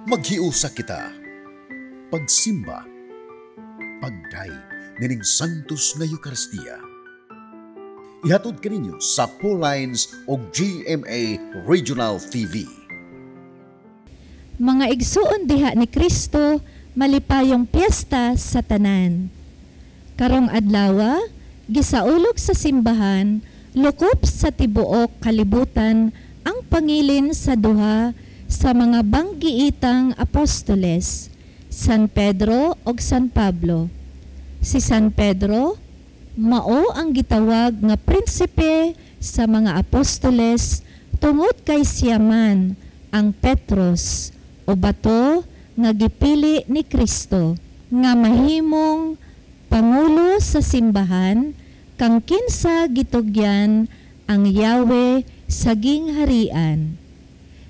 Maghiusa kita, pagsimba, pagdaig nining Santos nga Eucharistia. Ihatod kaninyo sa Pauline's o GMA Regional TV. Mga igsuon diha ni Kristo, malipayong piyesta sa tanan. Karong adlawa, gisaulog sa simbahan, lukop sa tibuok kalibutan ang pangilin sa duha sa mga banggiitang apostoles, San Pedro ug San Pablo. Si San Pedro, mao ang gitawag nga prinsipe sa mga apostoles tungod kay siya man ang Petros o bato nga gipili ni Kristo nga mahimong pangulo sa simbahan kang kinsa gitugyan ang Yahweh saging harian.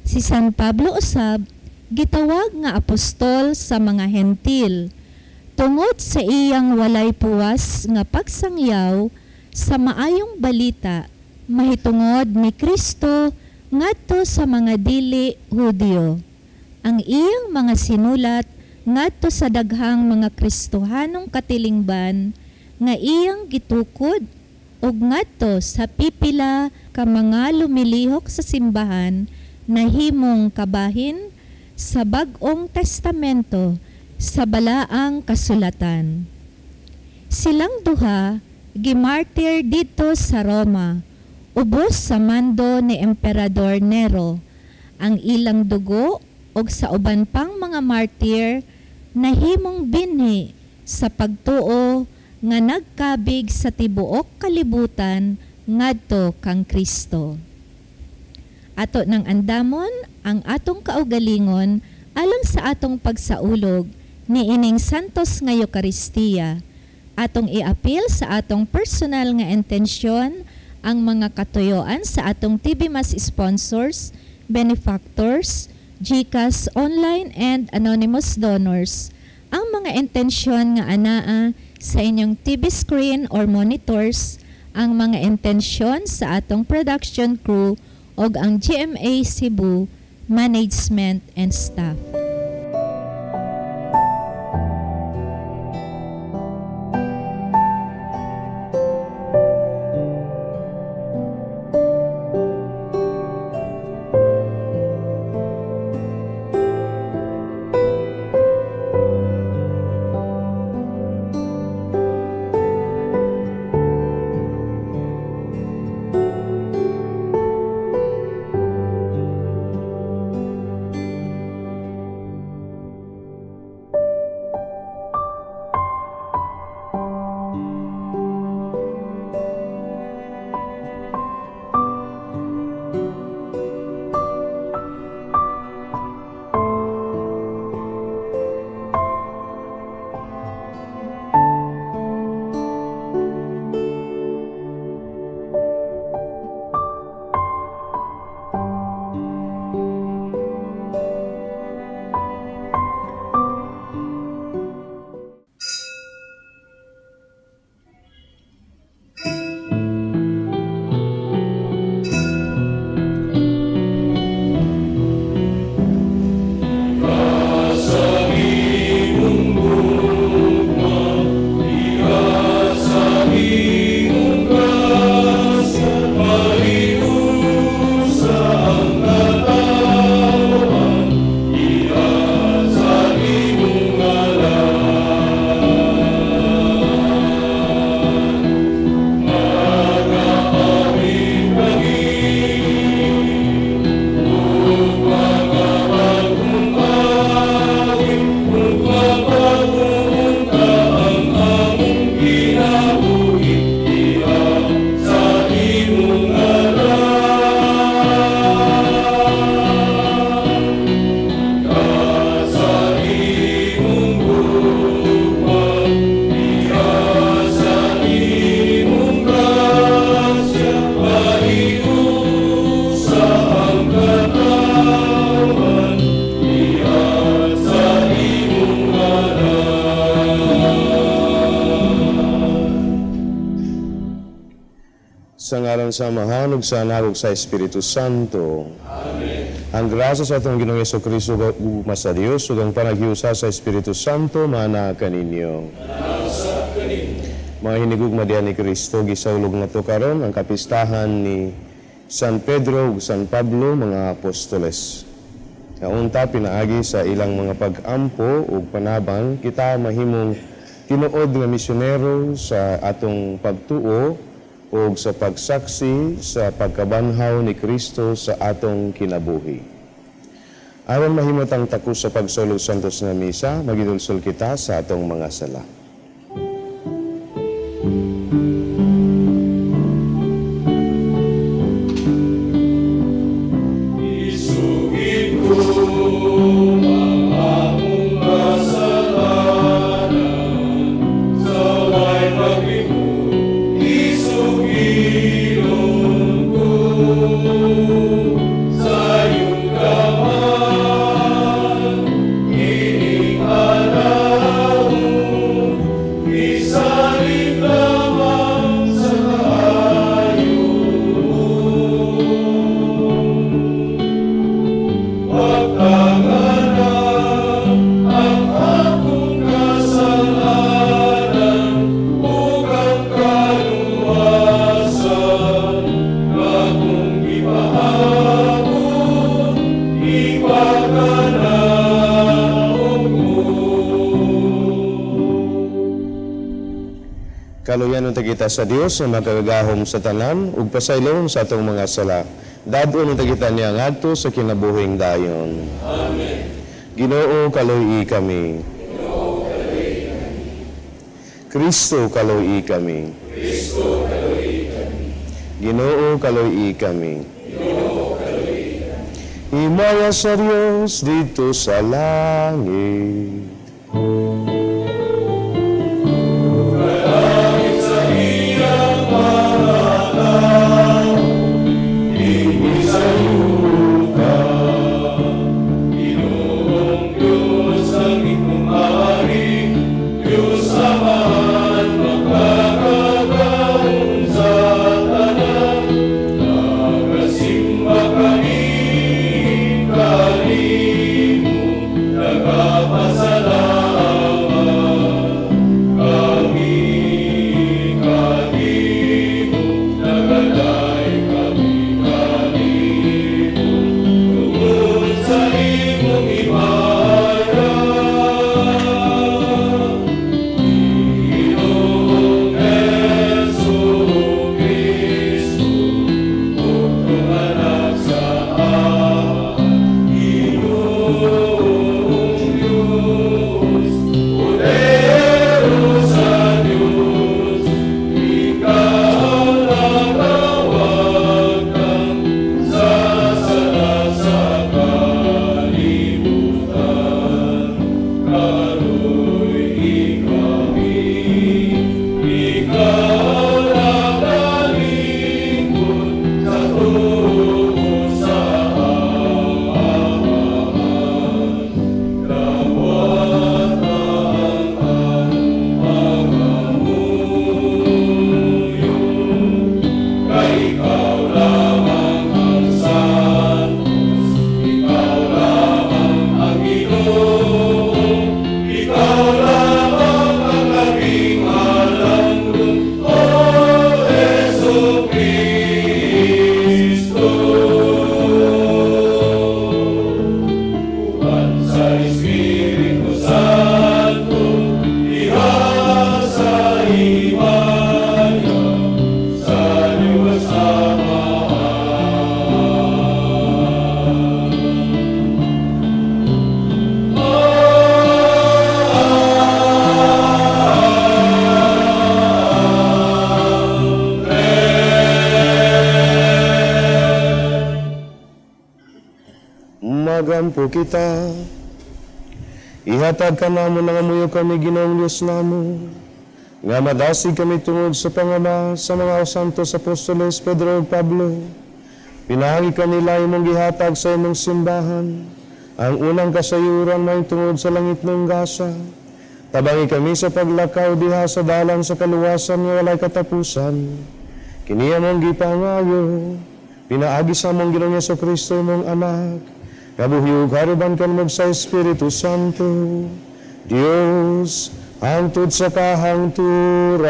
Si San Pablo usab gitawag nga apostol sa mga hentil tungod sa iyang walay puwas nga pagsangyaw sa maayong balita mahitungod ni Kristo ngadto sa mga dili Hudyo. Ang iyang mga sinulat ngadto sa daghang mga Kristohanong katilingban nga iyang gitukod ug ngadto sa pipila ka mga lumilihok sa simbahan na himong kabahin sa Bag-ong Testamento sa balaang kasulatan. Silang duha gimartir dito sa Roma, ubos sa mando ni Emperador Nero. Ang ilang dugo ug sa uban pang mga martir nahimong binhi sa pagtuo nga nagkabig sa tibuok kalibutan ngadto kang Kristo. Ato nang andamon ang atong kaugalingon alang sa atong pagsaulog ni ining Santos nga Eucharistia. Atong iapil sa atong personal nga intensyon ang mga katuyoan sa atong TV Mas sponsors, benefactors, GCash online and anonymous donors. Ang mga intensyon nga anaa sa inyong TV screen or monitors, ang mga intensyon sa atong production crew o ang GMA Cebu management and staff. Sa ngalan sa Amahan ug sa Anak ug sa Espiritu Santo. Amen. Ang grasya sa atong Ginoong Jesucristo ug sa Dios ug ang panaghiusa sa Espiritu Santo mana kaninyo. Mga hinigugma diyan ni Kristo, gisaulog na to karon ang kapistahan ni San Pedro ug San Pablo mga apostoles. Kaunta pinaagi sa ilang mga pag-ampo ug panabang kita mahimong tinuod nga misyonero sa atong pagtuo ug sa pagsaksi sa pagkabanhaw ni Kristo sa atong kinabuhi. Aron mahimot ang takos sa pagsulog santos nga misa, magidulsol kita sa atong mga sala. Kaluyan unta kita sa Dios na magagahom sa tanan ug pasaylon sa atong mga sala. Dadon unta kita niya ngadto sa kinabuhing dayon. Amen. Ginoo kaluy kami. Kristo kaluy kami. Kristo kaluy kami. Ginoo kaluy kami. Ginoo kaluy kami. Himaya sa Dios dito sa langit. Magampo kita, ihatag ka namo nga muyo kami Ginoong Diyos namo, nga madasig kami tungod sa pangama sa mga santos apostoles Pedro ug Pablo. Pinagi kanila imong gihatag sa imong simbahan, ang unang kasayuran may tungod sa langit ng gasa. Tabangi kami sa paglakaw diha sa dalan sa kaluwasan nga walay katapusan. Kini among gipangayo, pinaagi sa among Ginoong Jesucristo imong anak, Kabuhyog haruban kan mo sa Espiritu Santo, Dios, hangtod sa kahangturan.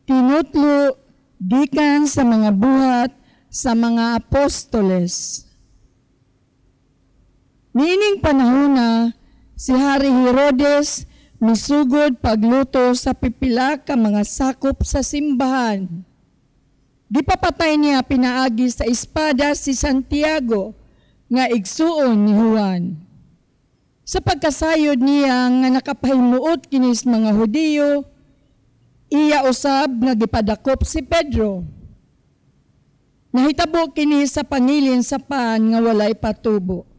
Tinutlo gikan sa mga buhat sa mga apostoles. Niining panahon si Hari Herodes misugod pagluto sa pipila ka mga sakop sa simbahan. Gipapatay niya pinaagi sa espada si Santiago nga igsuon ni Juan. Sa pagkasayod niya nga nakapahimuot kinis mga Hudiyo, iya usab nga gipadakop si Pedro. Nahitabo kini sa pangilin sa pan nga walay patubo.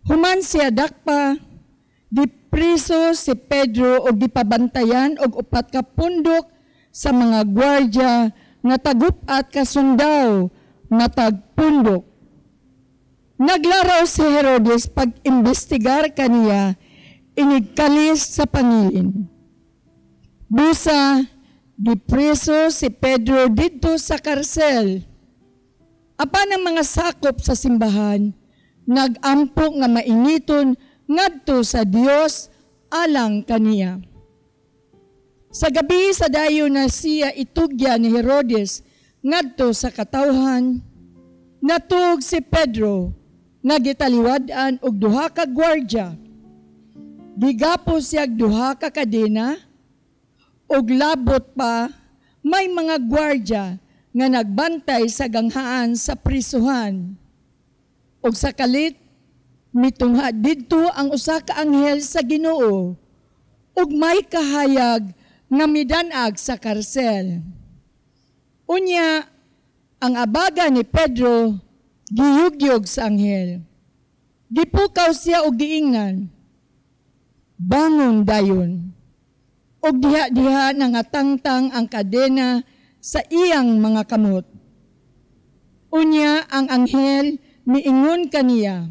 Human siya dakpa, dipriso si Pedro o gipabantayan og upat ka pundok sa mga gwardya nga tagupat ka sundaw nga tagpundok. Naglaraw si Herodes pag-imbestigar kaniya inigkalis sa pangilin. Busa, dipreso si Pedro dito sa karsel. Apan ang mga sakop sa simbahan, nagampo nga mainiton ngadto sa Dios alang kaniya. Sa gabi sa dayo na siya itugya ni Herodes ngadto sa katawhan, natug si Pedro nga gitaliwad-an og duha ka gwardya. Gigapo siya duha ka kadena, og labot pa may mga gwardya nga nagbantay sa ganghaan sa prisuhan. Og sa kalit, mitungha didto ang usa ka anghel sa Ginoo, ug may kahayag nga midanag sa karsel. Unya, ang abaga ni Pedro, giyugyog sa anghel. Gipukaw siya og giingnan. Bangon dayon. Og diha-diha nangatangtang ang kadena sa iyang mga kamot. Unya ang anghel miingon kaniya,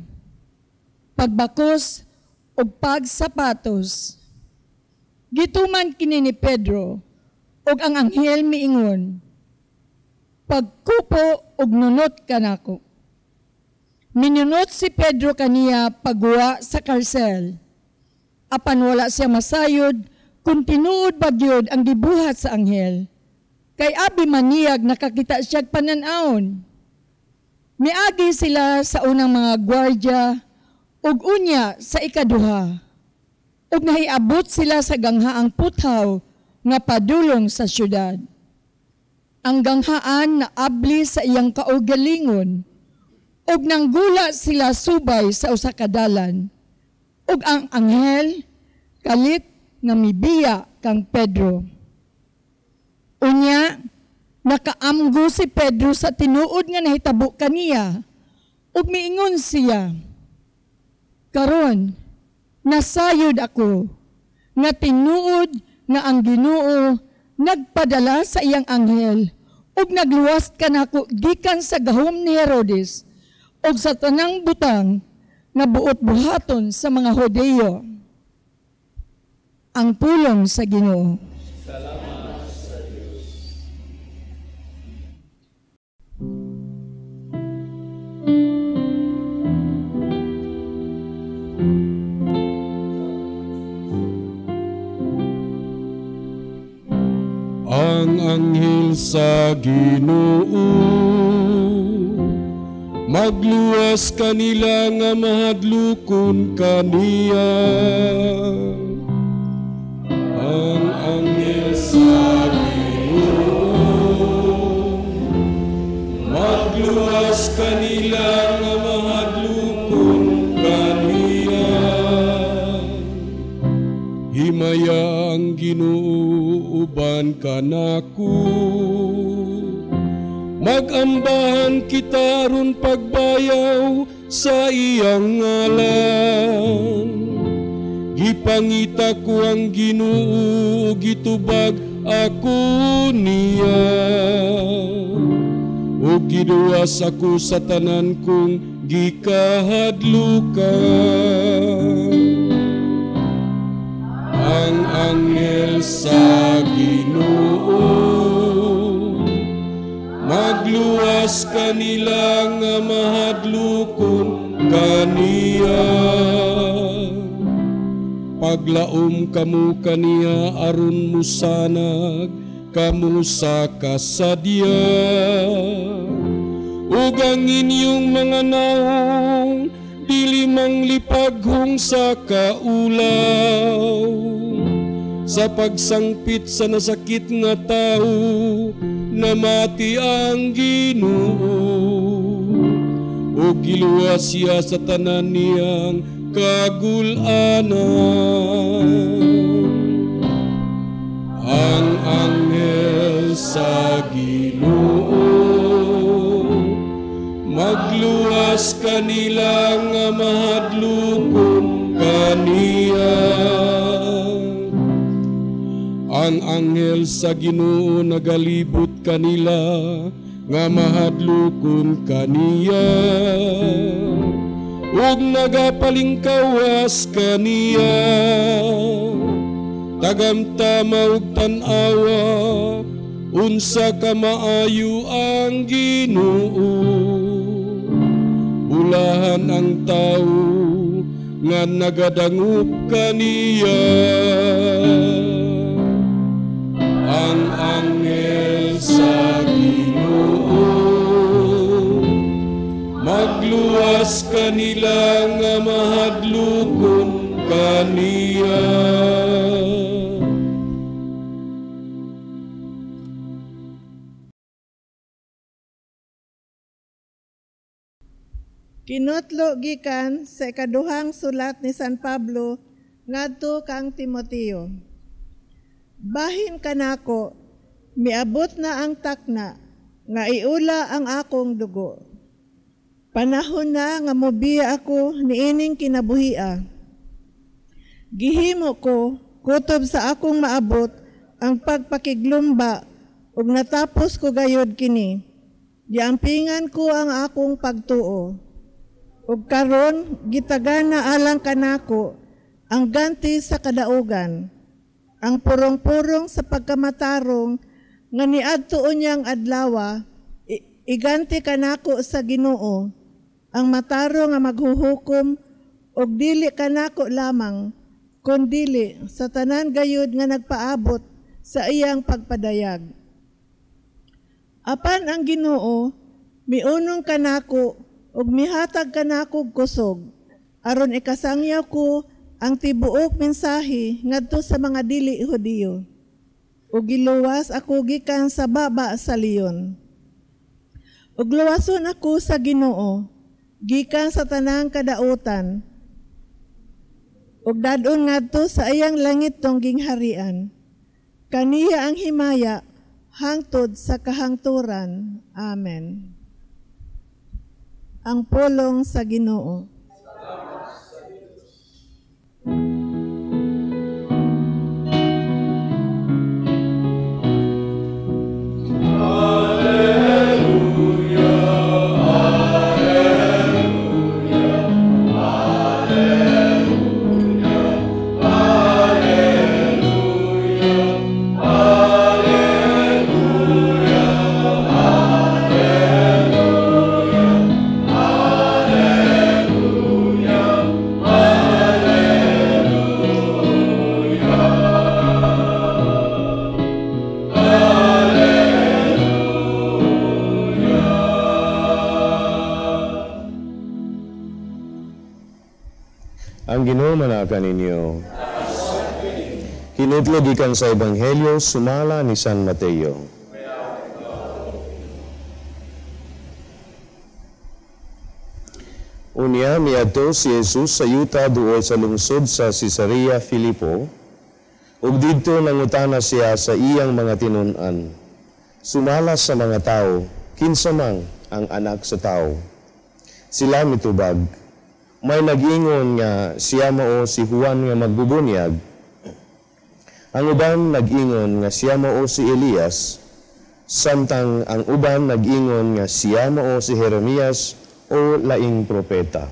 pagbakos og pagsapatos. Gituman kini ni Pedro, og ang anghel miingon, pagkupo og nunot kanako. Minunot si Pedro kaniya pagwa sa karsel. Apan wala siya masayod, kung tinuod ba gyud ang gibuhat sa anghel, kay abi maniyag nakakita siya pananawon. Miagi sila sa unang mga gwardya, ug unya sa ikaduha, ug nahiabot sila sa ganghaang puthaw nga padulong sa syudad. Ang ganghaan na abli sa iyang kaugalingon, ug nanggula sila subay sa usa ka dalan, ug ang anghel kalit nga mibiya kang Pedro. Unya, nakaamgo si Pedro sa tinuod nga nahitabo kaniya, ug miingon siya, karon, nasayod ako, nga tinuod nga ang Ginoo nagpadala sa iyang anghel, ug nagluwas kanako gikan sa gahom ni Herodes, ug sa tanang butang nga buot-buhaton sa mga Hudiyo. Ang pulong sa Ginoo. Salamat sa Diyos. Ang anghel sa Ginoo magluwas kanila nga mahadlukon kaniya. Ang anghel sa Ginoo magluwas kanila nga mahadlukon kaniya. Himaya ang Ginoo uban kanako, magambahan kita ron pagbayaw sa iyang ngalan. Gipangita ko ang Ginoo, gitubag ako niya. O giduwas ako sa tanan kong gikahadlukan. ang anghel sa Ginoo, magluwas kanila nga mahadlokon kaniya. Paglaom kamo kaniya aron musanag kamo sa kasadya, ug ang inyong mga naong dili manglipaghong sa kaulaw, sa pagsangpit sa nasakit nga tao, namati ang Ginoo, ug giluwas siya sa tanan niyang kagul-anan. Ang anghel sa Ginoo, magluwas kanila nga mahadlokon kaniya. Ang anghel sa Ginoo nagalibot kanila nga mahadlokon kaniya, ug nagapalingkawas kaniya. Tagamtama ug tan-awa, unsa ka maayo ang Ginoo. Bulahan ang tao nga nagadangup kaniya. Ang anghel sa Ginoo, magluwas kanila nga mahadlokon kaniya. Kinutlo gikan sa ikaduhang sulat ni San Pablo ngadto kang Timoteo. Bahin kanako, miabot na ang takna nga iula ang akong dugo. Panahon na nga mobiya ako niining kinabuhia. Gihimo ko kutob sa akong maabot ang pagpakiglumba ug natapos ko gayod kini. Giampingan ko ang akong pagtuo. Ug karon gitagana alang kanako ang ganti sa kadaugan, ang purong-purong sa pagkamatarong nga niadto unyang adlawa, iganti kanako sa Ginoo, ang matarong nga maghuhukom ug dili kanako lamang, kundili sa tanan gayud nga nagpaabot sa iyang pagpadayag. Apan ang Ginoo miunong kanako ug mihatag kanako kusog aron ikasangyaw ko ang tibuok mensahe ngadto sa mga dili Hudiyo. Ug giluwas ako gikan sa baba sa leon. Ug luwason ako sa Ginoo gikan sa tanang kadautan. Ug dadon ngadto sa iyang langit tong gingharian. Kaniya ang himaya hangtod sa kahangturan. Amen. Ang pulong sa Ginoo. Ang Ginoo manakan ninyo. Kinutlo gikan sa Ebanghelyo sumala ni San Mateo. Unya miadto si Jesus sa yuta duol sa lungsod sa Cesarea Filipo, ug didto nangutana siya sa iyang mga tinun-an. Sumala sa mga tao, kinsa man ang anak sa tao. Sila mitubag. May nag-ingon nga siya mao si Juan nga magbubunyag. Ang uban nag-ingon nga siya mao si Elias, samtang ang uban nag-ingon nga siya mao si Jeremias o laing propeta.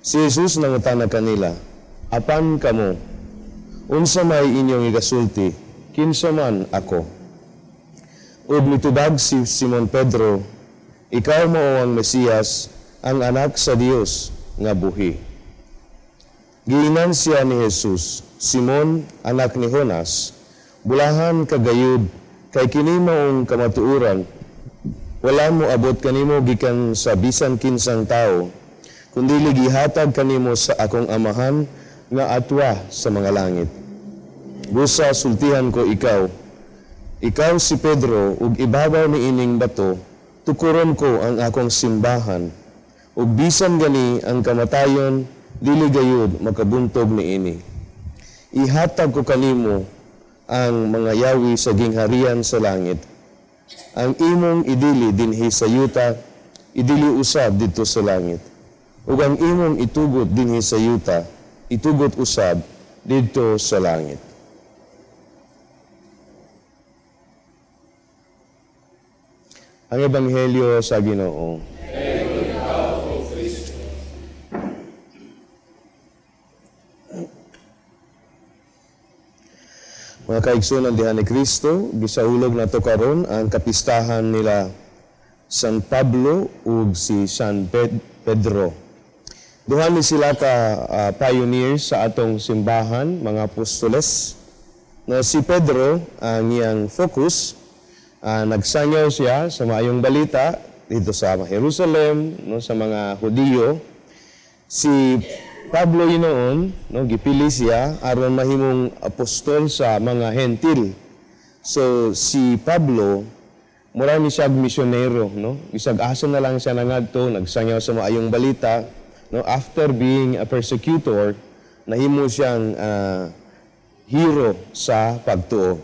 Si Jesus nangutana kanila, apan kamo, unsa may inyong igasulti, kinsa man ako. Ug mitubag si Simon Pedro, ikaw mao ang Mesiyas, ang anak sa Dios nga buhi. Giingnan siya ni Jesus, Simon, anak ni Jonas, bulahan kagayud, kay kini maong kamatuoran, wala mo abot kanimo gikan sa bisan kinsang tao, kundi gihatag kanimo sa akong amahan nga atwa sa mga langit. Busa sultihan ko ikaw si Pedro, ug ibabaw ni ining bato, tukuron ko ang akong simbahan, ug bisan gani ang kamatayon, dili gayud makabuntog ni ini. Ihatag ko kanimo ang mga yawi sa gingharian sa langit. Ang imong idili dinhi sa yuta, idili usab dito sa langit. Ug ang imong itugot dinhi sa yuta, itugot usab dito sa langit. Ang Ebanghelyo sa Ginoo. Mga kaigsunan diha ni Kristo, gisaulog na to karon ang kapistahan nila San Pablo ug si San Pedro. Duha ni sila ka pioneers sa atong simbahan, mga apostoles. No, si Pedro, ang iyang focus, nagsanyaw siya sa maayong balita dito sa Jerusalem, no, sa mga Hudiyo. Si Pablo noon, no, gipili siya aron mahimong apostol sa mga hentil. So si Pablo mura ni siya misyonero, no? Isag-asa na lang siya nangadto, nagsanyaw sa maayong balita, no? After being a persecutor, nahimo siyang hero sa pagtuo.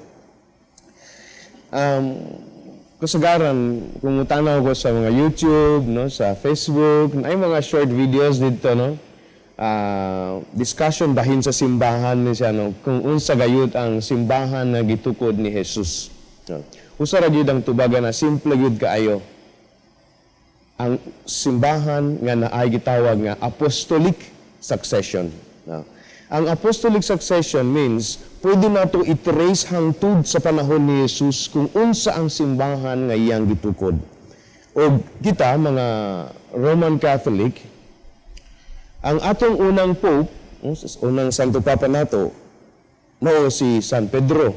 Kasagaran, kung tanaw ko sa mga YouTube, no, sa Facebook, ay mga short videos dito, no? Discussion bahin sa simbahan ni siya, no? Kung unsa gayud ang simbahan na gitukod ni Jesus. No? Usa ra gyud ang tubagan na simple gyud kaayo. Ang simbahan nga naay gitawag nga apostolic succession. No? Ang apostolic succession means pwede nato i-trace hangtod sa panahon ni Jesus kung unsa ang simbahan nga iyang gitukod. O kita mga Roman Catholic, ang atong unang pope, unang Santo Papa nato, mao si San Pedro.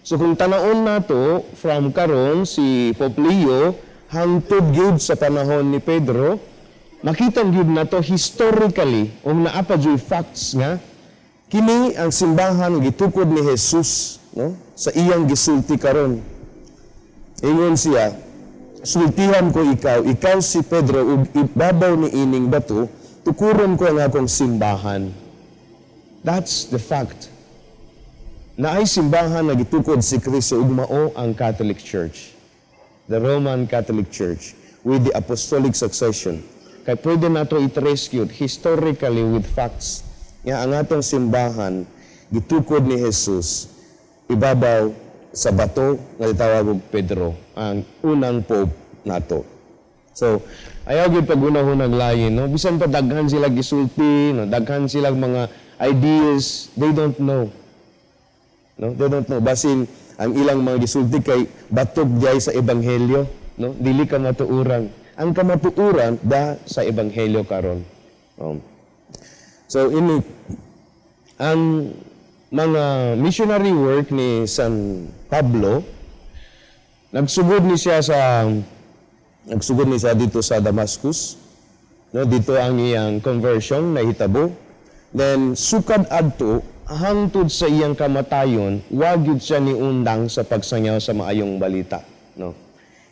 So kung tanaon nato from karon si Pope Leo hangtod gyud sa panahon ni Pedro, makita gyud nato historically ug naa pa gyud facts nga kini ang simbahan gitukod ni Jesus, no, sa iyang gisulti karon. Ingon siya, sultihan ko ikaw si Pedro ug ibabaw ni ining bato, tukuron ko ang akong simbahan. That's the fact. Na ay simbahan na gitukod si Kristo ug mao ang Catholic Church. The Roman Catholic Church with the apostolic succession. Kaya pwede nato i-trace historically with facts. Nga ang atong simbahan gitukod ni Jesus ibabaw sa bato nga gitawag og Pedro, ang unang pope nato. So, ayaw gyud pagunahon lain, no? Bisan pa daghan sila gisulti, no? Daghan sila mga ideas, they don't know. No? They don't know. Basin ang ilang mga gisulti kay batok jay sa ebanghelyo, no? Dili ka matuuran. Ang kamatuuran da sa ebanghelyo karon. So ini ang mga missionary work ni San Pablo, nagsugod ni siya dito sa Damascus, no, dito ang iyang conversion na hitabo. Then sukad adto hangtod sa iyang kamatayon, wa gyud siya niundang sa pagsangyaw sa maayong balita, no.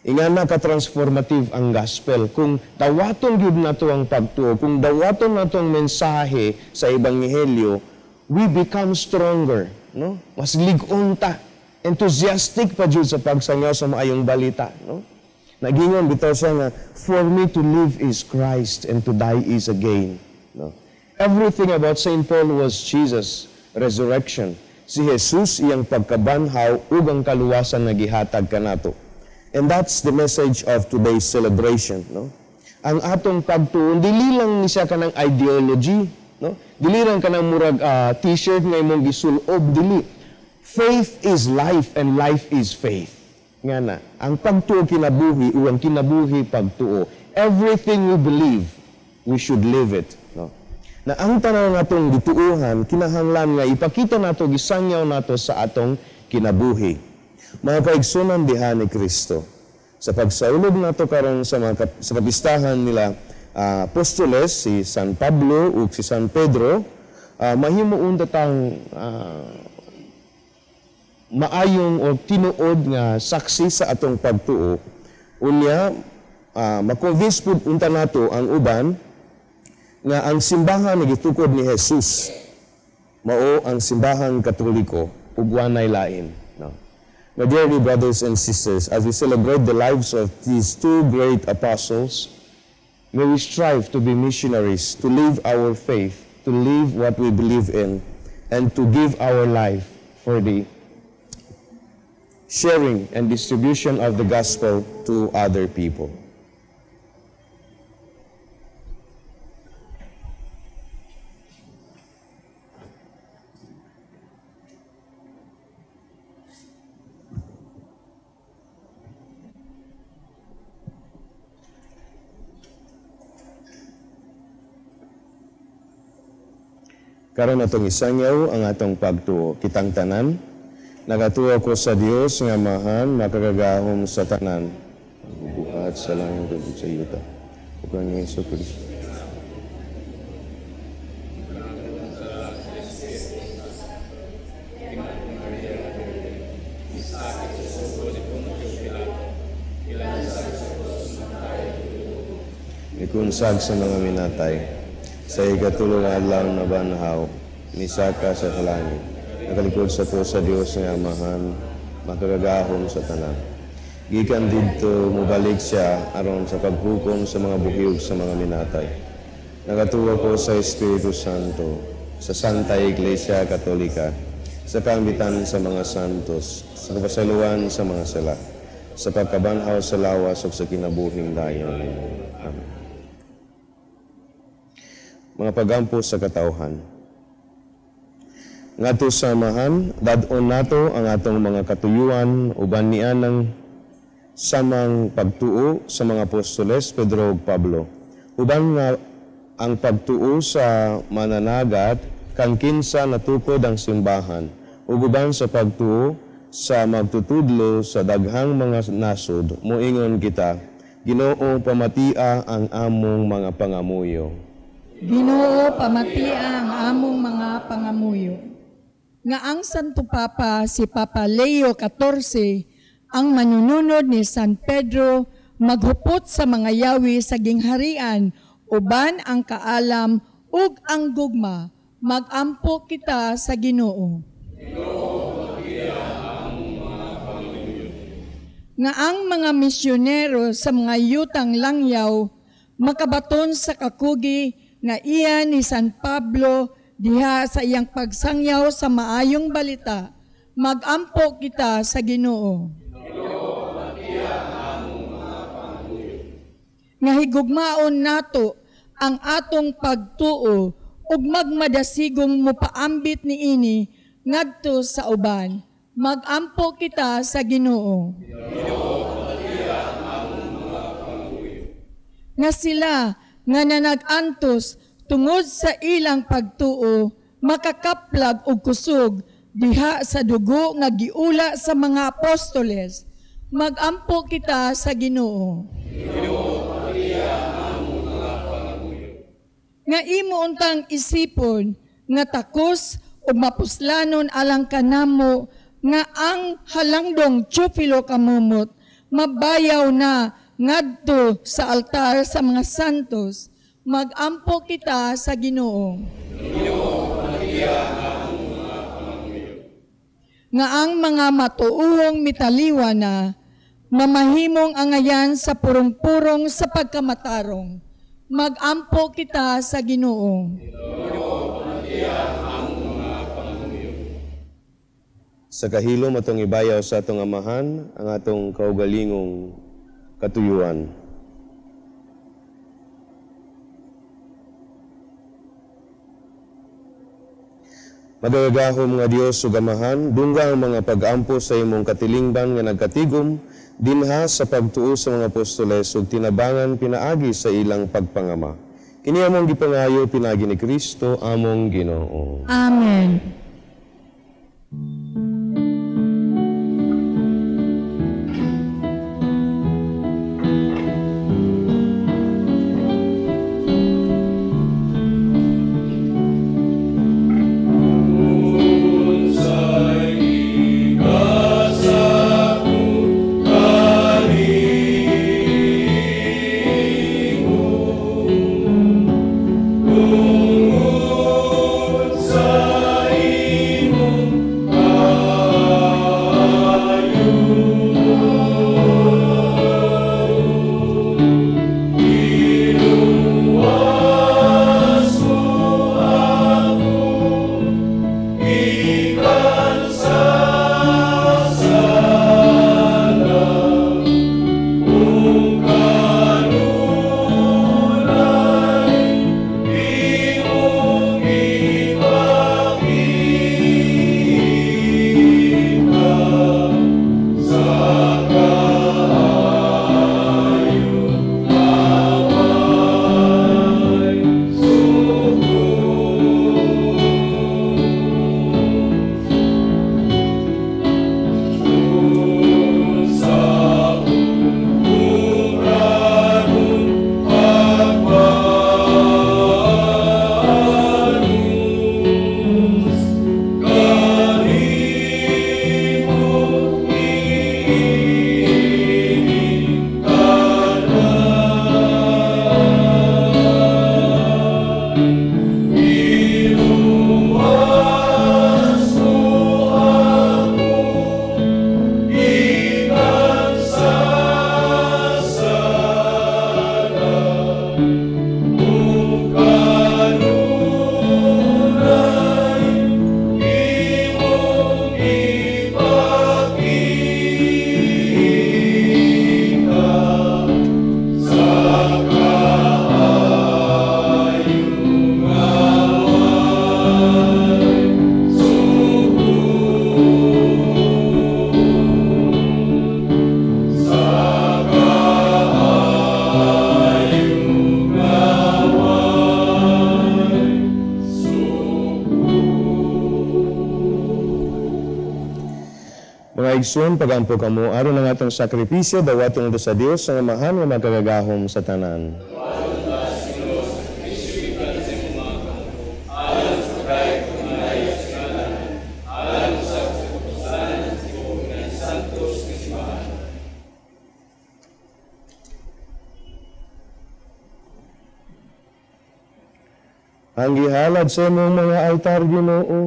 Ingana ka transformative ang gospel kung dawaton gyud nato ang pagtuo, kung dawaton nato ang mensahe sa ebanghelyo, we become stronger, no. Mas lig-on ta, enthusiastic pa gyud sa pagsangyaw sa maayong balita, no. Nagingon bitaw siya nga, for me to live is Christ and to die is a gain. No? Everything about St. Paul was Jesus' resurrection. Si Jesus iyang pagkabanhaw ug ang kaluwasan nga gihatag kanato. And that's the message of today's celebration. No? Ang atong pagtuon, dili lang ni siya kanang ideology, No? Dili lang ka ng murag t-shirt nga imong gisulob, dili. Faith is life and life is faith. Nga na, ang pagtuo kinabuhi, o ang kinabuhi pagtuo. Everything we believe, we should live it. No? Na ang tanan natong gituuhan, kinahanglan nga ipakita nato, gisangyaw nato sa atong kinabuhi. Mga kaigsunan diha ni Kristo, sa pagsaulog nato karon sa kapistahan nila Apostoles, si San Pablo ug si San Pedro, mahimuon tatang maayong o tinuod nga saksi sa atong pagtuo. Unya, makonvince pud unta nato ang uban nga ang simbahan nga gitukod ni Jesus mao ang simbahan Katoliko ug wanay lain. No? My dear brothers and sisters, as we celebrate the lives of these two great apostles, may we strive to be missionaries, to live our faith, to live what we believe in, and to give our life for the sharing and distribution of the gospel to other people. Karon atong isangyaw ang atong pagtuo. Kitang tanan, nagatuo ko sa Dios nga Amahan, makagagahom sa tanan. Buhat sa langit ug sa yuta. Ug ang Hesus Kristo. Ikunsag sa mga minatay, sa ikatulong adlaw na banhaw, nisaka sa langit, nakalikod sa to sa Dios nga Amahan, makagagahom sa tanan. Gikan didto mubalik siya aron sa paghukom sa mga buhiyog sa mga minatay. Nagatuo ko sa Espiritu Santo, sa Santa Iglesia Katolika, sa kambitan sa mga santos, sa kapasaluan sa mga sala, sa pagkabanhaw sa lawas ug sa kinabuhing dayon. Amen. Mga pagampo sa katawhan. Ngadto sa Amahan, dadon nato ang atong mga katuyuan uban nianang samang pagtuo sa mga apostoles Pedro ug Pablo. Uban nga ang pagtuo sa mananagat kang kinsa natukod ang simbahan, ug uban sa pagtuo sa magtutudlo sa daghang mga nasod, moingon kita, Ginoo pamatia ang among mga pangamuyo. Ginoo pamatia ang among mga pangamuyo. Nga ang Santo Papa si Papa Leo XIV ang manununod ni San Pedro maghupot sa mga yawi sa gingharian uban ang kaalam ug ang gugma, magampo kita sa Ginoo. Nga ang mga misyonero sa mga yutang langyaw makabaton sa kakugi nga iya ni San Pablo diha sa iyang pagsangyaw sa maayong balita, magampo kita sa Ginoo. Nga higugmaon nato ang atong pagtuo ug magmadasigong mopaambit niini ngadto sa uban, magampo kita sa Ginoo. Nga sila nga nanag-antos tungod sa ilang pagtuo, makakaplag og kusog diha sa dugo nga giula sa mga apostoles, magampo kita sa Ginoo. Nga imo untang isipon nga takos ug mapuslanon alang kanamo nga ang halangdong Teofilo kamumot mabayaw na ngadto sa altar sa mga santos, magampo kita sa Ginoo. Nga ang mga matuuhong mitaliwa na, mamahimong angayan sa purong-purong sa pagkamatarong, magampo kita sa Ginoo. Sa kahilom atong ibayaw sa atong Amahan, ang atong kaugalingong katuyuan. Magagahom nga Dios ug Amahan, dungga ang mga pag-ampo sa imong katilingban nga nagkatigom dinha sa pagtuo sa mga apostoles ug tinabangan pinaagi sa ilang pagpangama. Kini among gipangayo pinagi ni Kristo among Ginoo. Amen. Igsoon, pagampo kamo, aron ang atong sakripisyo, dawaton ito sa Dios, ang Amahan nga magkagagahom sa tanan. Ang gihalad sa imong mga altar, Ginoo,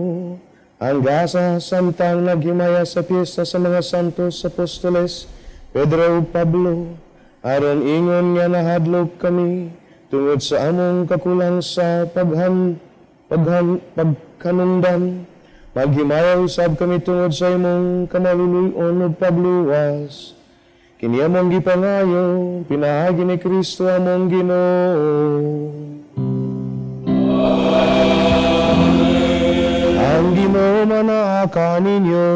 ang gasa samtang naghimaya sa piyesta sa mga santos apostoles, Pedro ug Pablo, aron ingon nga nahadlok kami tungod sa among kakulang sa pagkanundan. Maghimaya usab kami tungod sa imong kamaluluyon ug pagluwas. Kini among gipangayo, pinaagi ni Kristo among Ginoo. Ang Ginoo manaka ninyo.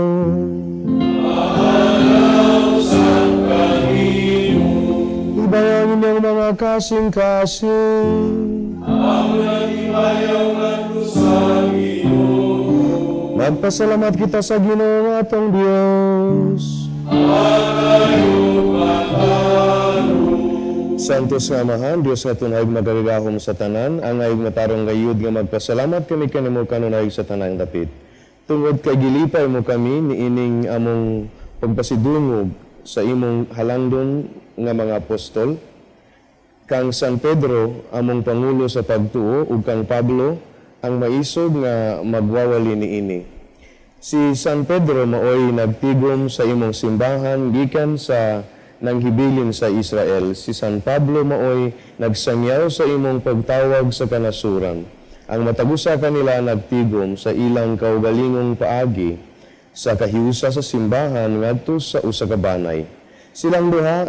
Alausang kanino. Ibayangin niyang mga kasing-kasing. Ang nagibayaw nga sa Ginoo. Magpasalamat kita sa Ginoo nga atong Dios. Santos nga Amahan, Diyos nga tunay magagahom sa tanan, ang ayog matarong gayud nga magpasalamat kami kanimo kanunay sa tanang dapit. Tungod kay gilipay mo kami niining among pagpasidungog sa imong halangdon nga mga apostol, kang San Pedro among pangulo sa pagtuo ug kang Pablo ang maisog nga magwawali niini. Si San Pedro maoy nagtigom sa imong simbahan gikan sa nanghibilin sa Israel. Si San Pablo maoy nagsangyaw sa imong pagtawag sa kanasuran. Ang matagusa kanila nagtigom sa ilang kaugalingong paagi sa kahiusa sa simbahan ngadto sa usa ka banay. Silang duha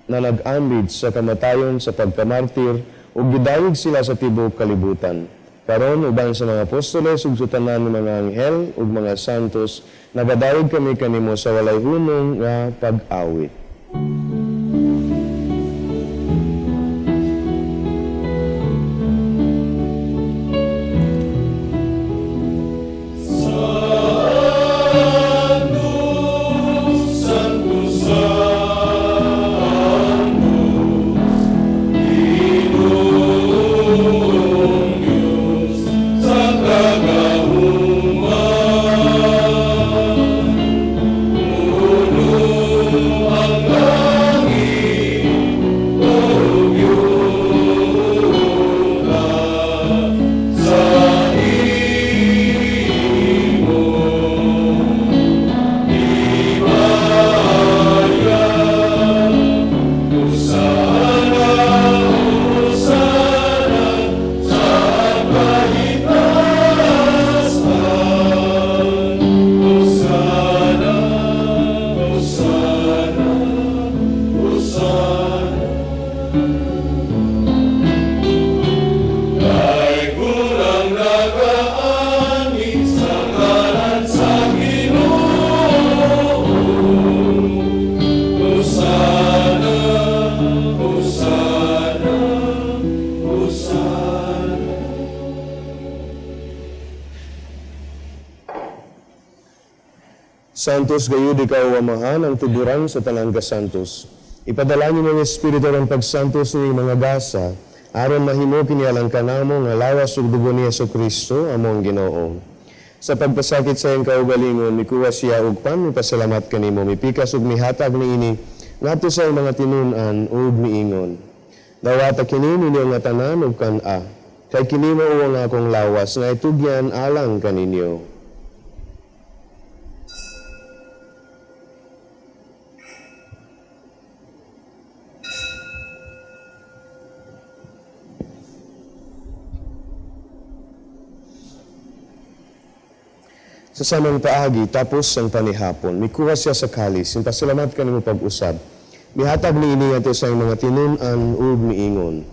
na nag-ambid sa kamatayon sa pagkamartir ug gidayeg sila sa tibuok kalibutan. Karon uban sa mga apostoles ug sa tanan ng mga anghel ug mga santos, nagadawig kami kanimo sa walay hunong nga pag-awit. Santos gayud ikaw amahan ang tuburan sa tanan ka santos. Ipadala niyo ng Espiritu ng pagsantos ni mga gasa, aron mahimo kini alang kanamo nga lawas ug dugo ni Jesucristo among Ginoo. Sa pagpasakit sa iyang kaugalingon, mikuha siya og panipasalamat kanimo, mipikas ug mihatag niini ngadto sa mga tinun-an ug miingon. Dawata kini ninyo nga tanan ug kan-a, kay kini mao nga akong lawas nga itugyan alang kaninyo. Sa samang paagi, tapos ang panihapon, mikuha siya sa kalis, impasalamat kanimo pag-usab. Mihatag ni ini ato sa mga tinun-an ug miingon.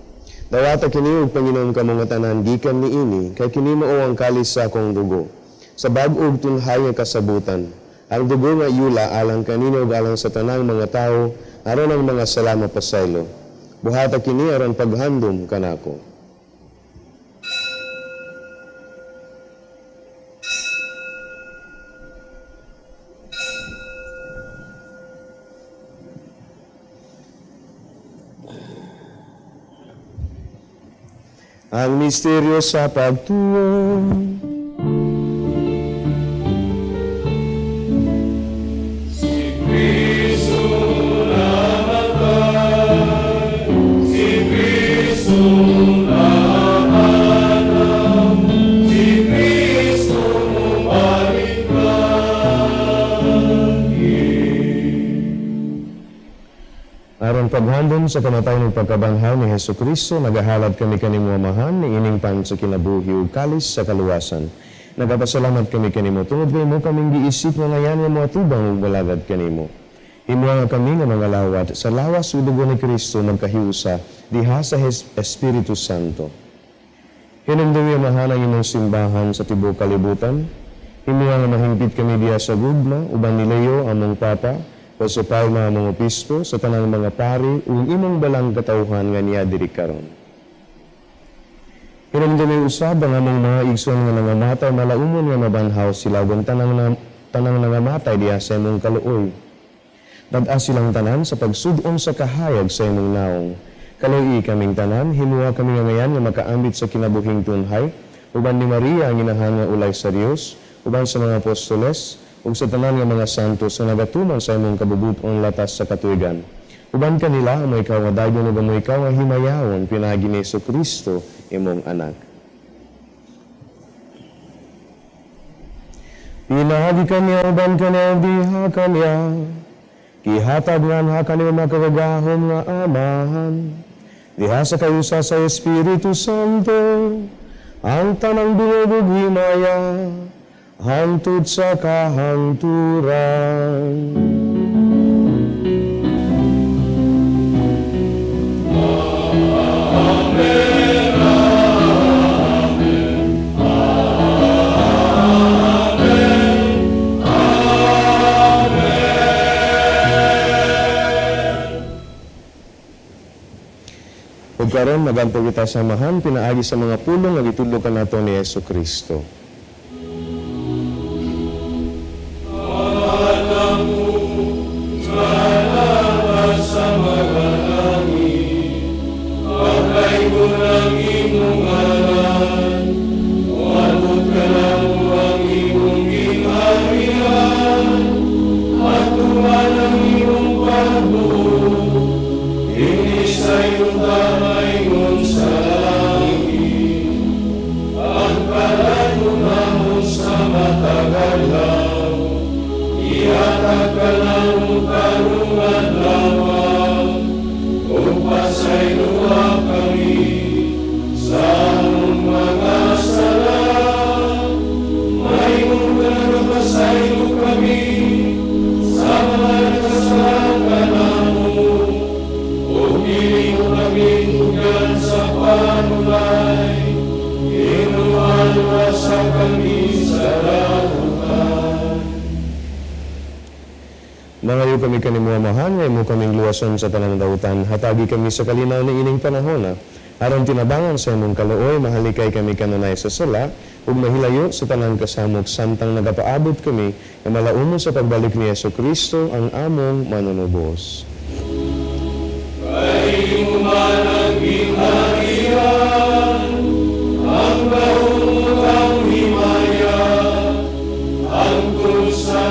Dawata kini ug Panginoon kamo nga tanan gikan ni ini, kay kini mao ang kalis sa akong dugo. Sa bag-og tunhay nga kasabutan, ang dugo nga yula alang kanino ug alang sa tanang mga tawo, aron ang mga salama pasaylo. Buhata kini aron paghandom kanako. Ang misteryo sa pagtuo. Si Kristo namatay, si Kristo nahanap, si Kristo bumalik lagi. Aron paghandom sa kamatay ng pagkabanhaw ni Jesucristo, nagahalad kami kanimo amahan ni ining pan sa kinabuhi ug kalis sa kaluwasan. Nagapasalamat kami kanimo tungod kay mo kaming giisip nga ngayan nga moatubang ug balagad kanimo. Himuha nga kami nga mga lawat sa lawas ug dugo ni Kristo nagkahiusa diha sa Espiritu Santo. Hinumdumi amahan ang imong simbahan sa tibuok kalibutan. Himuha nga mahingpit kami diha sa gugma uban ni Leo among Papa, o sa palma mga obispo, sa tanang mga pari, ug imong balang katawhan nga niya diri karon. Hinumdumi usab ang among mga igsoon nga nangamatay malaumon nga mabanhaw sila ug tanang nangamatay diha sa imong kaluoy. Dad-a silang tanan sa pagsud-on sa kahayag sa imong naong. Kaluoy kaming tanan, himuha kami nga ngayan nga makaambit sa kinabuhing tunhay, uban ni Maria ang inahan nga ulay sa Dios, uban sa mga apostoles, ug sa tanan nga mga santos nga nagatuman sa imong kabubuton latas sa katuigan. Uban kanila mo ikaw nga dayon ug mo ikaw nga himayawon pinagi ni Jesucristo imong anak. Pinagi kanya uban kanya diha kanya, kihatag nga kanya makagagahom nga amahan. Diha sa kayusa sa Espiritu Santo, ang tanang dungog ug himaya, hangtod sa kahangturan. Amen, amen. Ug karon nagadto kita samahan pinaagi sa mga pulong nga gitudlo kanato ni Jesucristo. Nangayo kami kanimuamahan, ngay mo kaming luwason sa tanang dautan, hatagi kami sa kalinaw ni ining panahon aron tinabangan sa imong kaluoy, mahalikay kami kanunay sa sala, ug mahilayo sa tanang kasamok, samtang nagapaabot kami, na malaumo sa pagbalik ni Jesucristo, ang among manunubos. Kay humanang ginharian, ang bahutang himaya, hangtod sa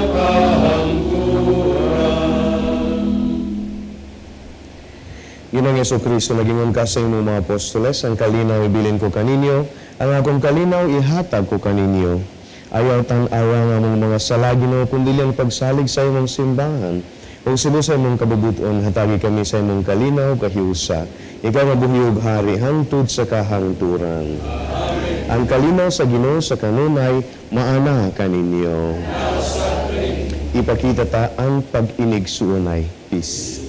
Ginang Jesucristo, nagingon ka sa imong mga apostoles, ang kalinaw ibilin ko kaninyo, ang akong kalinaw ihatag ko kaninyo. Ayaw tan-awa nga mong mga sala, Ginoo, kundi ang pagsalig sa imong simbahan. Kung sibo sa imong kabubuton, hatagi kami sa imong kalinaw kahiusa. Ikaw mabuhiyog hari, hangtod sa kahangturan. Ang kalinaw sa Ginoo sa kanunay, maana kaninyo. Ipakita ta ang pag-inigsuunay. Peace.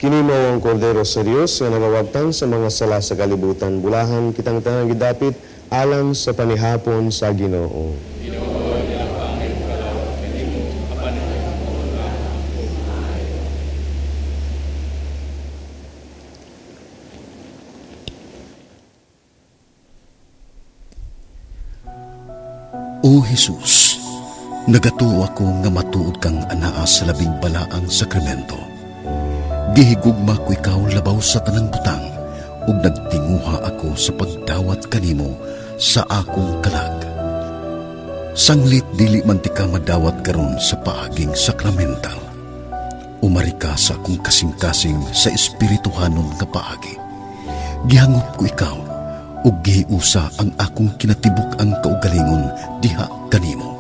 Kini mao ang kordero sa Dios nga nagawagtan sa mga sala sa kalibutan. Bulahan kitang tanang gidapit alang sa panihapon sa Ginoo. O Jesus, nagatuo ako nga matuod kang anaa sa labing balaang sakramento. Gihigugma ko ikaw labaw sa tanang butang, ug nagtinguha ako sa pagdawat kanimo sa akong kalag. Sanglit dili man ti ka madawat karon sa paaging sakramental. Umari ka sa akong kasing-kasing sa espirituhanon nga paagi. Gihangop ko ikaw, ug gihiusa ang akong kinatibuk ang kaugalingon diha kanimo.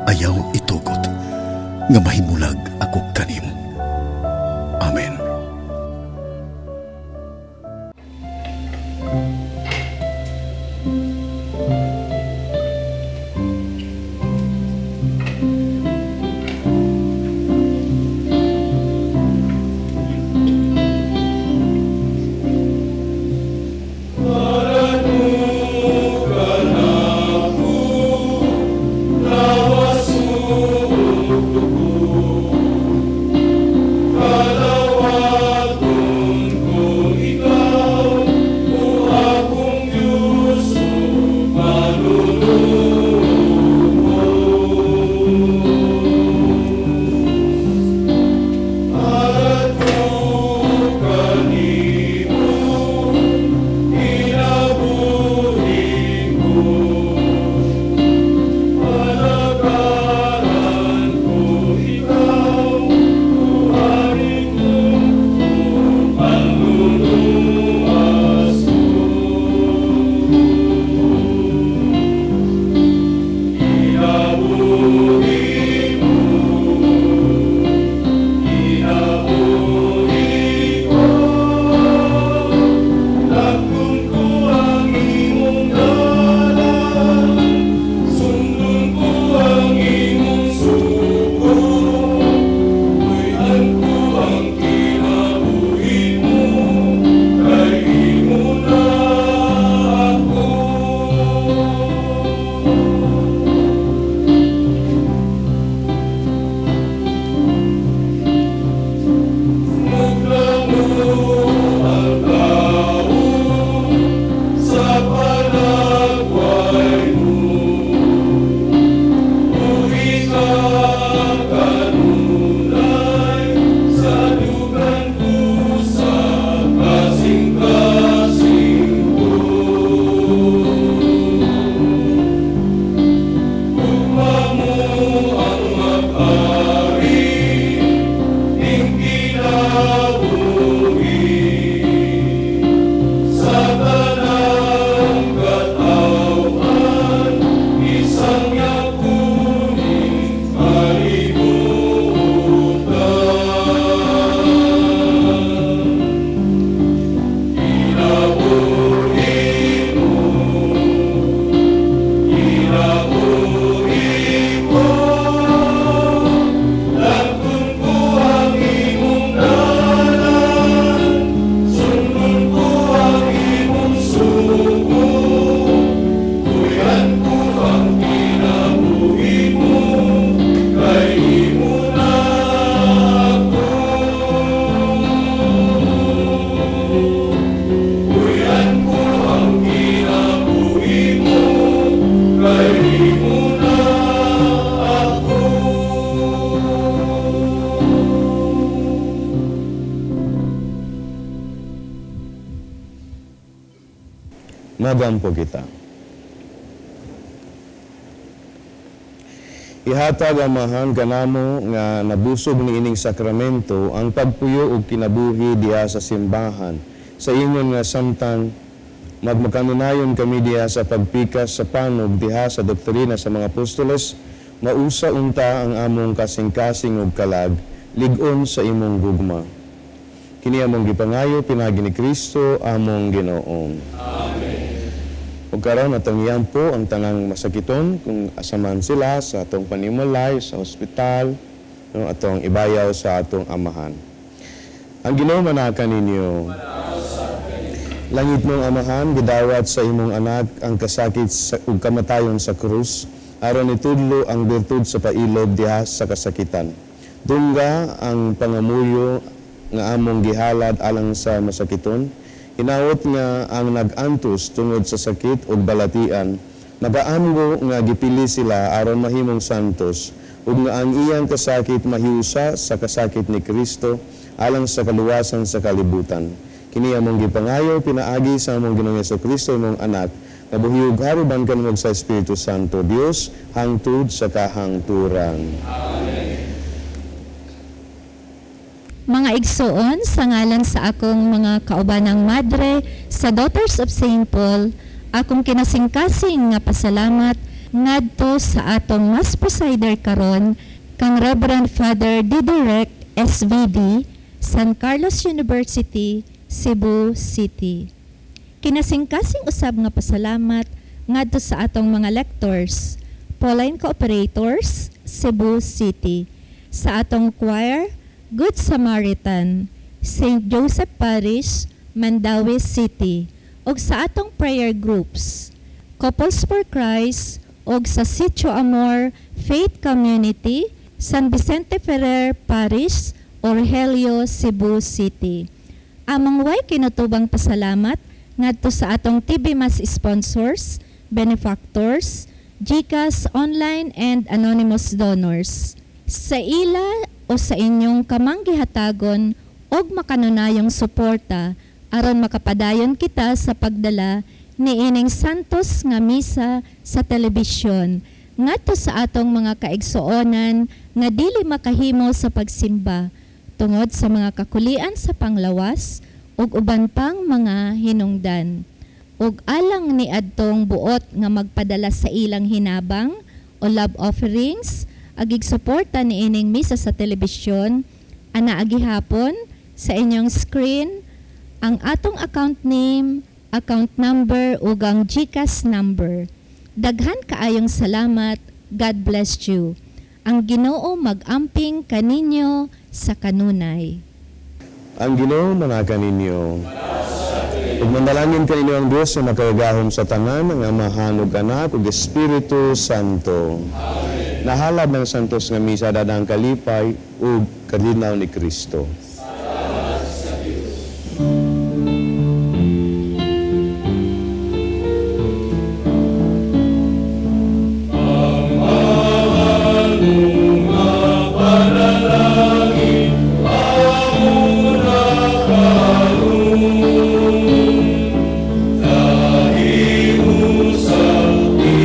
Ayaw itugot nga mahimulag ako kanimo. Amen. Magampo kita. Ihatag amahan kanamo nga nabusog ni ining sakramento ang pagpuyo ug kinabuhi diha sa simbahan. Sa ingon nga samtang magmakanunayon kami diha sa pagpikas sa panog diha sa doktrina sa mga apostoles, mausa unta ang among kasing-kasing ug kalag, lig-on sa imong gugma. Kini among gipangayo pinagi ni Kristo among Ginoong. Amen. Ug karon atong iyampo ang tanang masakiton kung asaman sila sa atong panimulay sa ospital, no, atong ibayaw sa atong amahan. Ang Ginoo manakan ninyo. Langit mong amahan, gidawat sa imong anak ang kasakit ug kamatayon sa krus, aron itudlo ang birtud sa pailob diha sa kasakitan. Dungga ang pangamuyo nga among gihalad alang sa masakiton. Inaot nga ang nag-antos tungod sa sakit ug balatian, nagaamgo nga gipili sila aron mahimong santos, ug nga ang iyang kasakit mahiusa sa kasakit ni Kristo alang sa kaluwasan sa kalibutan. Kini among gipangayo pinaagi sa among Ginoong Jesucristo mong anak, nga buhi ug haruban kanimo sa Espiritu Santo, Dios hangtod sa kahangturan. Amen. Mga igsoon, sa ngalan sa akong mga kaubanang madre, sa Daughters of St. Paul, akong kinasingkasing nga pasalamat ngadto sa atong Mass Presider karon kang Reverend Father Diderek SVD, San Carlos University, Cebu City. Kinasingkasing usab nga pasalamat ngadto sa atong mga lectors, Pauline Cooperators, Cebu City, sa atong choir, Good Samaritan, St. Joseph Parish, Mandaue City, ug sa atong prayer groups, Couples for Christ, ug sa Sitio Amor Faith Community, San Vicente Ferrer Parish, Orhelio, Cebu City. Among way kinutubang pasalamat ngadto sa atong TV Mass sponsors, benefactors, GCash online and anonymous donors. Sa ila o sa inyong kamanggihatagon og makanunayong suporta aron makapadayon kita sa pagdala ni ining santos nga misa sa telebisyon ngadto sa atong mga kaigsuonan nga dili makahimo sa pagsimba tungod sa mga kakulian sa panglawas ug uban pang mga hinungdan. Ug alang ni adtong buot nga magpadala sa ilang hinabang o love offerings agig suporta ni ining misa sa telebisyon, ana agihapon sa inyong screen ang atong account name, account number ug ang GCash number. Daghan kaayong salamat. God bless you. Ang Ginoo mag-amping kaninyo sa kanunay. Ang Ginoo manakan ninyo. Ug mandalangin kaninyo ang Dios na makagahom sa tanan ng Amahan ug Anak ug Espiritu Santo. Amen. Nahalad ng santos nga misa dadang kalipay ug kalinaw ni Kristo. Salamat sa Dios. Lord.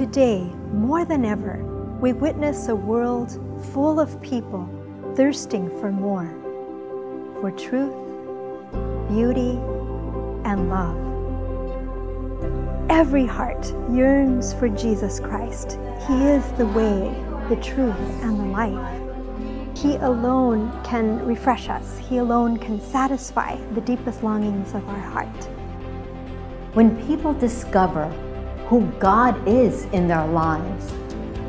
Today, more than ever, we witness a world full of people thirsting for more, for truth, beauty, and love. Every heart yearns for Jesus Christ. He is the way, the truth, and the life. He alone can refresh us. He alone can satisfy the deepest longings of our heart. When people discover who God is in their lives,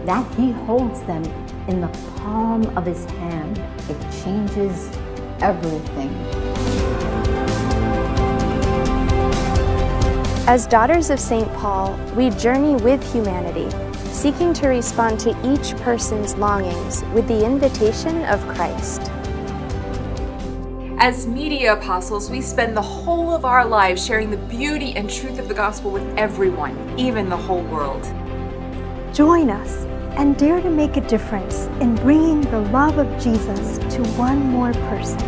that He holds them in the palm of His hand, it changes everything. As daughters of St. Paul, we journey with humanity, seeking to respond to each person's longings with the invitation of Christ. As media apostles, we spend the whole of our lives sharing the beauty and truth of the gospel with everyone, even the whole world. Join us and dare to make a difference in bringing the love of Jesus to one more person.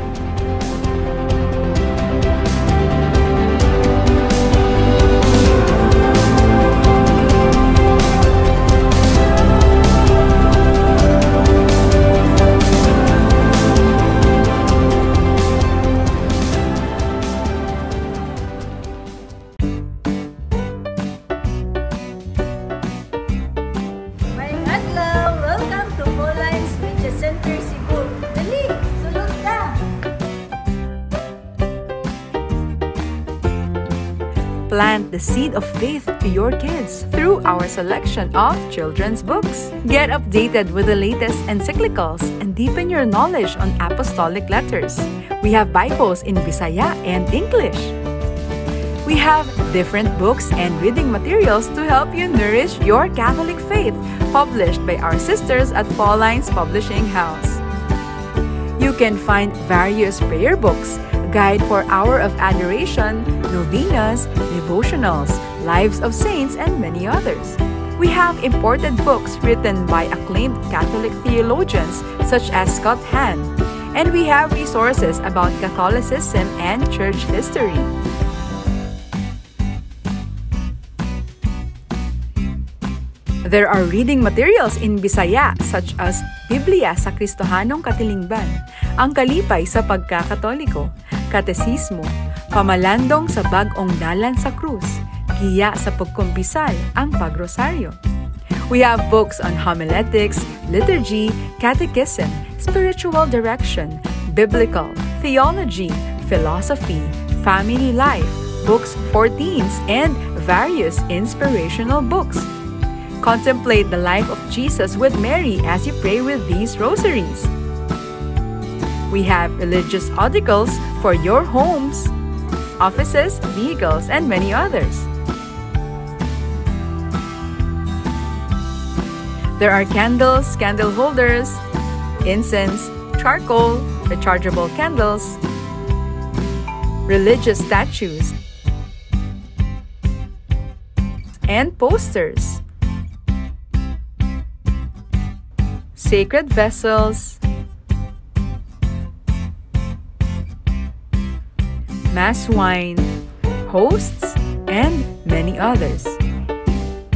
Plant the seed of faith to your kids through our selection of children's books. Get updated with the latest encyclicals and deepen your knowledge on apostolic letters. We have Bibles in Bisaya and English. We have different books and reading materials to help you nourish your Catholic faith, published by our sisters at Pauline's Publishing House. You can find various prayer books, guide for Hour of Adoration, novenas, devotionals, Lives of Saints, and many others. We have imported books written by acclaimed Catholic theologians such as Scott Hahn, and we have resources about Catholicism and church history. There are reading materials in Bisaya such as Biblia sa Kristohanong Katilingban, Ang Kalipay sa Pagkakatoliko, Katesismo, Pamalandong sa Bag-ong Dalan sa Krus, Giya sa Pagkumpisal, Ang Pagrosaryo. We have books on homiletics, liturgy, catechism, spiritual direction, biblical, theology, philosophy, family life, books for teens, and various inspirational books. Contemplate the life of Jesus with Mary as you pray with these rosaries. We have religious articles for your homes, offices, vehicles, and many others. There are candles, candle holders, incense, charcoal, rechargeable candles, religious statues, and posters, sacred vessels, mass wine, hosts, and many others.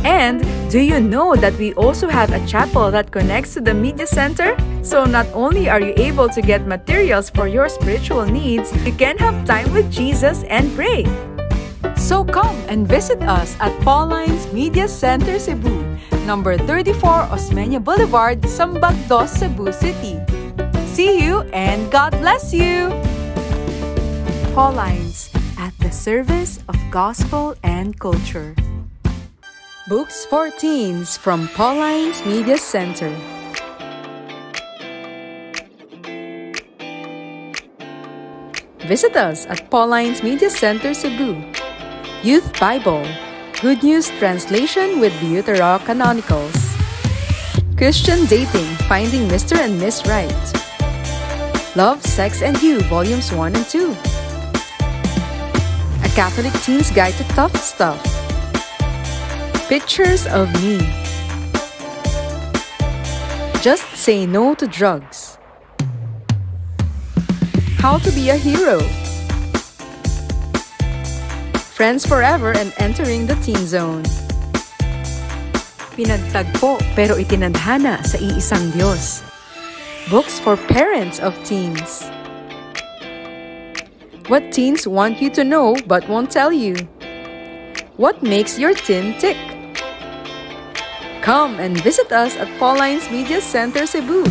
And do you know that we also have a chapel that connects to the media center? So not only are you able to get materials for your spiritual needs, you can have time with Jesus and pray. So come and visit us at Pauline's Media Center Cebu, number 34 Osmeña Boulevard, Sambag 2, Cebu City. See you and God bless you! Pauline's, at the service of gospel and culture. Books for Teens from Pauline's Media Center. Visit us at Pauline's Media Center Cebu. Youth Bible, Good News Translation with Deuterocanonicals. Christian Dating, Finding Mr. and Miss Right. Love, Sex, and You, Volumes 1 and 2. A Catholic Teen's Guide to Tough Stuff. Pictures of Me. Just Say No to Drugs. How to Be a Hero. Friends Forever and Entering the Teen Zone. Pinagtagpo pero itinadhana sa iisang Diyos. Books for parents of teens. What teens want you to know but won't tell you. What makes your teen tick? Come and visit us at Pauline's Media Center, Cebu.